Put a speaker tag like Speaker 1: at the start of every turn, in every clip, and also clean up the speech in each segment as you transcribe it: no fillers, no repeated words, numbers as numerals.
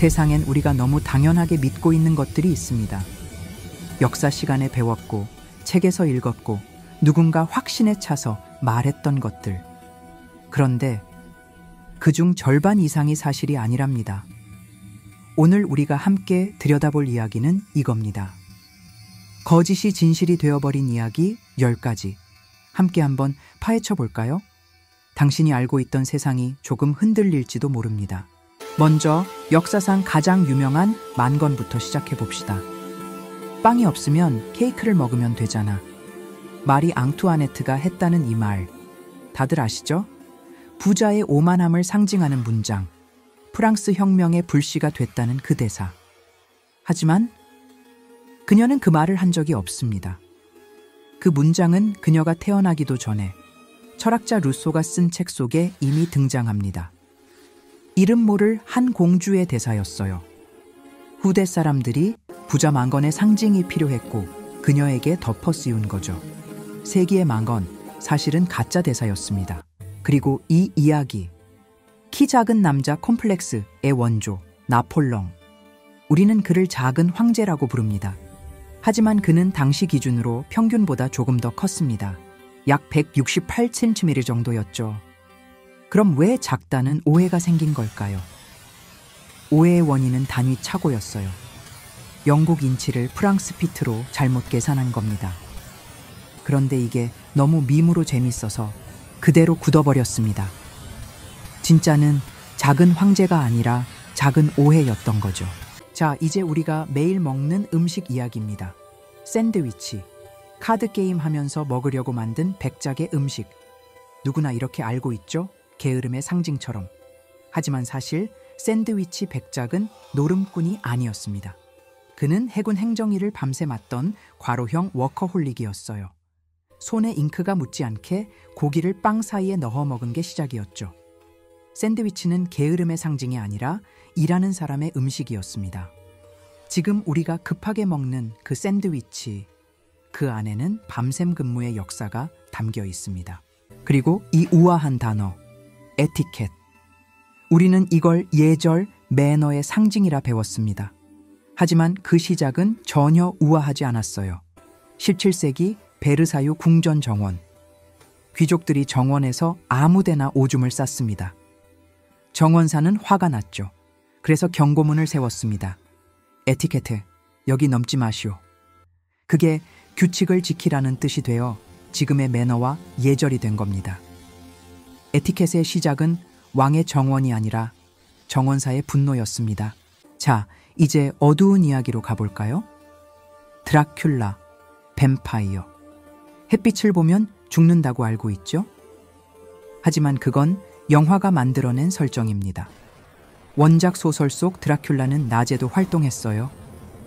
Speaker 1: 세상엔 우리가 너무 당연하게 믿고 있는 것들이 있습니다. 역사 시간에 배웠고, 책에서 읽었고, 누군가 확신에 차서 말했던 것들. 그런데 그중 절반 이상이 사실이 아니랍니다. 오늘 우리가 함께 들여다볼 이야기는 이겁니다. 거짓이 진실이 되어버린 이야기 10가지. 함께 한번 파헤쳐 볼까요? 당신이 알고 있던 세상이 조금 흔들릴지도 모릅니다. 먼저 역사상 가장 유명한 만건부터 시작해 봅시다. 빵이 없으면 케이크를 먹으면 되잖아. 마리 앙투아네트가 했다는 이 말, 다들 아시죠? 부자의 오만함을 상징하는 문장, 프랑스 혁명의 불씨가 됐다는 그 대사. 하지만 그녀는 그 말을 한 적이 없습니다. 그 문장은 그녀가 태어나기도 전에 철학자 루소가 쓴 책 속에 이미 등장합니다. 이름 모를 한 공주의 대사였어요. 후대 사람들이 부자 만건의 상징이 필요했고 그녀에게 덮어 씌운 거죠. 세기의 만건, 사실은 가짜 대사였습니다. 그리고 이 이야기, 키 작은 남자 콤플렉스의 원조 나폴롱. 우리는 그를 작은 황제라고 부릅니다. 하지만 그는 당시 기준으로 평균보다 조금 더 컸습니다. 약 168cm 정도였죠. 그럼 왜 작다는 오해가 생긴 걸까요? 오해의 원인은 단위 착오였어요. 영국 인치를 프랑스 피트로 잘못 계산한 겁니다. 그런데 이게 너무 밈으로 재밌어서 그대로 굳어버렸습니다. 진짜는 작은 황제가 아니라 작은 오해였던 거죠. 자, 이제 우리가 매일 먹는 음식 이야기입니다. 샌드위치. 카드게임 하면서 먹으려고 만든 백작의 음식. 누구나 이렇게 알고 있죠? 게으름의 상징처럼. 하지만 사실 샌드위치 백작은 노름꾼이 아니었습니다. 그는 해군 행정일을 밤새 맡던 과로형 워커홀릭이었어요. 손에 잉크가 묻지 않게 고기를 빵 사이에 넣어 먹은 게 시작이었죠. 샌드위치는 게으름의 상징이 아니라 일하는 사람의 음식이었습니다. 지금 우리가 급하게 먹는 그 샌드위치, 그 안에는 밤샘 근무의 역사가 담겨 있습니다. 그리고 이 우아한 단어, 에티켓. 우리는 이걸 예절, 매너의 상징이라 배웠습니다. 하지만 그 시작은 전혀 우아하지 않았어요. 17세기 베르사유 궁전 정원. 귀족들이 정원에서 아무데나 오줌을 쌌습니다. 정원사는 화가 났죠. 그래서 경고문을 세웠습니다. 에티켓, 여기 넘지 마시오. 그게 규칙을 지키라는 뜻이 되어 지금의 매너와 예절이 된 겁니다. 에티켓의 시작은 왕의 정원이 아니라 정원사의 분노였습니다. 자, 이제 어두운 이야기로 가볼까요? 드라큘라, 뱀파이어. 햇빛을 보면 죽는다고 알고 있죠? 하지만 그건 영화가 만들어낸 설정입니다. 원작 소설 속 드라큘라는 낮에도 활동했어요.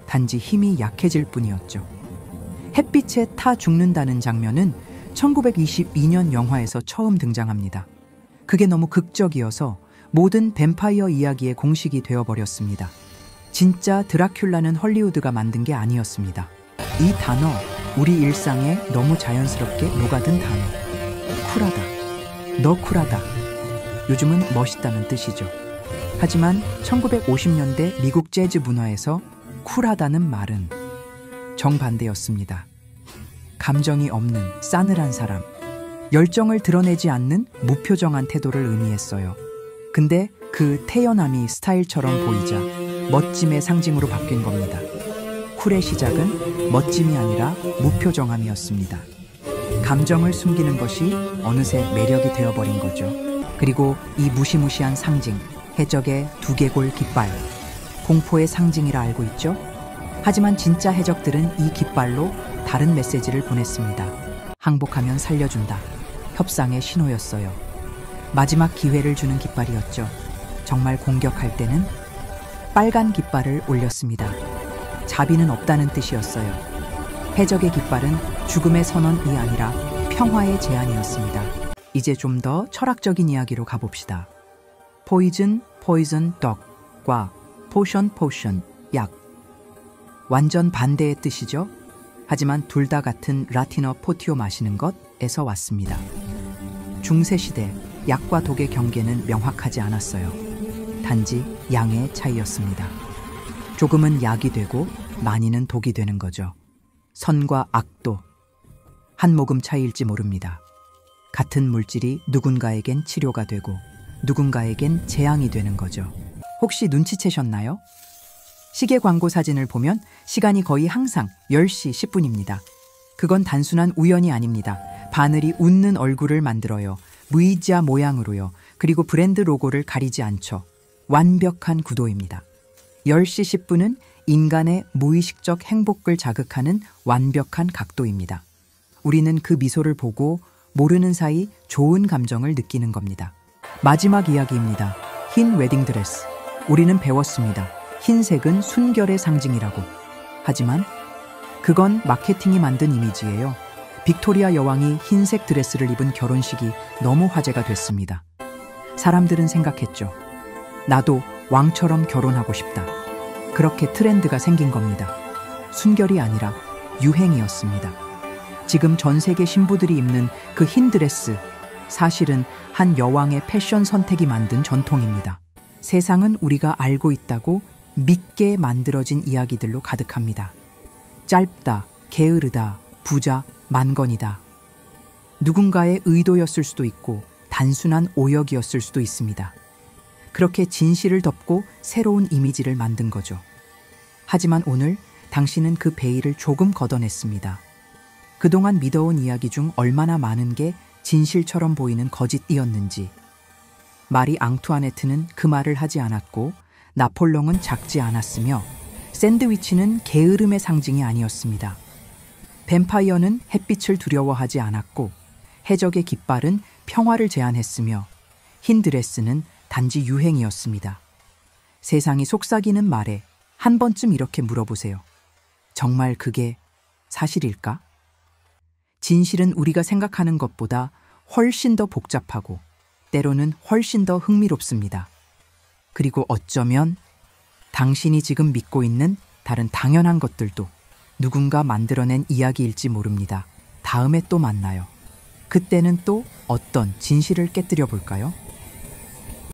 Speaker 1: 단지 힘이 약해질 뿐이었죠. 햇빛에 타 죽는다는 장면은 1922년 영화에서 처음 등장합니다. 그게 너무 극적이어서 모든 뱀파이어 이야기의 공식이 되어버렸습니다. 진짜 드라큘라는 헐리우드가 만든 게 아니었습니다. 이 단어, 우리 일상에 너무 자연스럽게 녹아든 단어. 쿨하다. 너 쿨하다. 요즘은 멋있다는 뜻이죠. 하지만 1950년대 미국 재즈 문화에서 쿨하다는 말은 정반대였습니다. 감정이 없는 싸늘한 사람, 열정을 드러내지 않는 무표정한 태도를 의미했어요. 근데 그 태연함이 스타일처럼 보이자 멋짐의 상징으로 바뀐 겁니다. 쿨의 시작은 멋짐이 아니라 무표정함이었습니다. 감정을 숨기는 것이 어느새 매력이 되어버린 거죠. 그리고 이 무시무시한 상징, 해적의 두개골 깃발, 공포의 상징이라 알고 있죠? 하지만 진짜 해적들은 이 깃발로 다른 메시지를 보냈습니다. 항복하면 살려준다. 협상의 신호였어요. 마지막 기회를 주는 깃발이었죠. 정말 공격할 때는 빨간 깃발을 올렸습니다. 자비는 없다는 뜻이었어요. 해적의 깃발은 죽음의 선언이 아니라 평화의 제안이었습니다. 이제 좀 더 철학적인 이야기로 가봅시다. 포이즌, 떡과 포션, 약. 완전 반대의 뜻이죠. 하지만 둘 다 같은 라틴어 포티오 마시는 것에서 왔습니다. 중세시대 약과 독의 경계는 명확하지 않았어요. 단지 양의 차이였습니다. 조금은 약이 되고 많이는 독이 되는 거죠. 선과 악도 한 모금 차이일지 모릅니다. 같은 물질이 누군가에겐 치료가 되고 누군가에겐 재앙이 되는 거죠. 혹시 눈치채셨나요? 시계 광고 사진을 보면 시간이 거의 항상 10시 10분입니다. 그건 단순한 우연이 아닙니다. 바늘이 웃는 얼굴을 만들어요. V자 모양으로요. 그리고 브랜드 로고를 가리지 않죠. 완벽한 구도입니다. 10시 10분은 인간의 무의식적 행복을 자극하는 완벽한 각도입니다. 우리는 그 미소를 보고 모르는 사이 좋은 감정을 느끼는 겁니다. 마지막 이야기입니다. 흰 웨딩드레스. 우리는 배웠습니다. 흰색은 순결의 상징이라고. 하지만 그건 마케팅이 만든 이미지예요. 빅토리아 여왕이 흰색 드레스를 입은 결혼식이 너무 화제가 됐습니다. 사람들은 생각했죠. 나도 왕처럼 결혼하고 싶다. 그렇게 트렌드가 생긴 겁니다. 순결이 아니라 유행이었습니다. 지금 전 세계 신부들이 입는 그 흰 드레스, 사실은 한 여왕의 패션 선택이 만든 전통입니다. 세상은 우리가 알고 있다고 믿게 만들어진 이야기들로 가득합니다. 짧다, 게으르다, 부자, 만건이다. 누군가의 의도였을 수도 있고 단순한 오역이었을 수도 있습니다. 그렇게 진실을 덮고 새로운 이미지를 만든 거죠. 하지만 오늘 당신은 그 베일을 조금 걷어냈습니다. 그동안 믿어온 이야기 중 얼마나 많은 게 진실처럼 보이는 거짓이었는지. 마리 앙투아네트는 그 말을 하지 않았고 나폴레옹은 작지 않았으며 샌드위치는 게으름의 상징이 아니었습니다. 뱀파이어는 햇빛을 두려워하지 않았고 해적의 깃발은 평화를 제안했으며 흰 드레스는 단지 유행이었습니다. 세상이 속삭이는 말에 한 번쯤 이렇게 물어보세요. 정말 그게 사실일까? 진실은 우리가 생각하는 것보다 훨씬 더 복잡하고 때로는 훨씬 더 흥미롭습니다. 그리고 어쩌면 당신이 지금 믿고 있는 다른 당연한 것들도 누군가 만들어낸 이야기일지 모릅니다. 다음에 또 만나요. 그때는 또 어떤 진실을 깨뜨려 볼까요?